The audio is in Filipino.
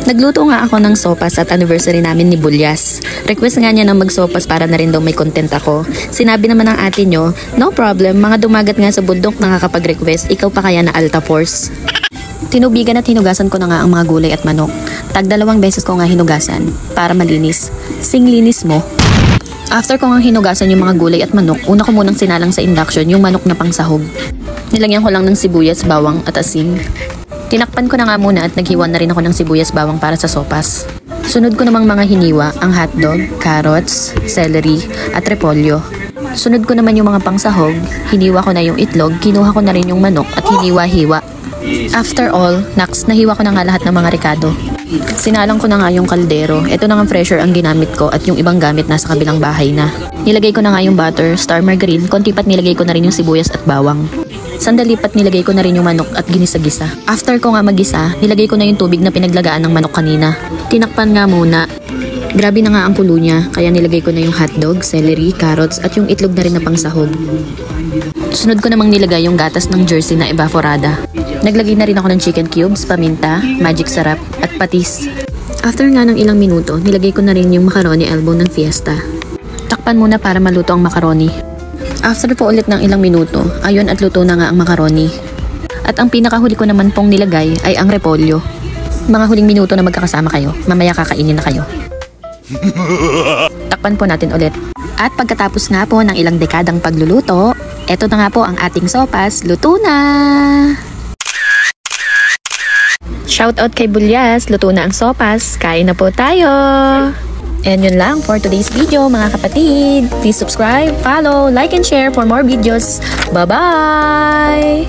Nagluto nga ako ng sopas at anniversary namin ni Bulyas. Request nga niya na magsopas para na rin daw may content ako. Sinabi naman ng ate nyo, no problem, mga dumagat nga sa bundok nakakapag-request, ikaw pa kaya na Alta Force. Tinubigan at hinugasan ko na nga ang mga gulay at manok. Tag-2 beses ko nga hinugasan para malinis. Singlinis mo. After ko nga hinugasan yung mga gulay at manok, una ko munang sinalang sa induction yung manok na pangsahog. Nilagyan ko lang ng sibuyas, bawang at asin. Tinakpan ko na nga muna at naghiwa na rin ako ng sibuyas bawang para sa sopas. Sunod ko namang mga hiniwa, ang hotdog, carrots, celery, at repolyo. Sunod ko naman yung mga pangsahog, hiniwa ko na yung itlog, kinuha ko na rin yung manok at hiniwa-hiwa. After all, next, nahiwa ko na nga lahat ng mga ricado. Sinalang ko na nga yung kaldero. Ito na nga fresher ang ginamit ko at yung ibang gamit nasa kabilang bahay na. Nilagay ko na nga yung butter, star margarine, konti pat nilagay ko na rin yung sibuyas at bawang. Sandali pat nilagay ko na rin yung manok at ginisa-gisa. After ko nga magisa, nilagay ko na yung tubig na pinaglagaan ng manok kanina. Tinakpan nga muna. Grabe na nga ang kulo niya, kaya nilagay ko na yung hotdog, celery, carrots at yung itlog na rin na pangsahog. Sunod ko namang nilagay yung gatas ng jersey na evaporada. Naglagay na rin ako ng chicken cubes, paminta, magic sarap at patis. After nga ng ilang minuto, nilagay ko na rin yung macaroni elbow ng Fiesta. Takpan muna para maluto ang macaroni. After po ulit ng ilang minuto, ayun at luto na nga ang macaroni. At ang pinakahuli ko naman pong nilagay ay ang repolyo. Mga huling minuto na magkakasama kayo, mamaya kakainin na kayo. Takpan po natin ulit. At pagkatapos nga po ng ilang dekadang pagluluto, eto na nga po ang ating sopas, luto na! Shoutout kay Bulyas, luto na ang sopas, kain na po tayo! And yun lang for today's video mga kapatid. Please subscribe, follow, like and share for more videos. Bye-bye!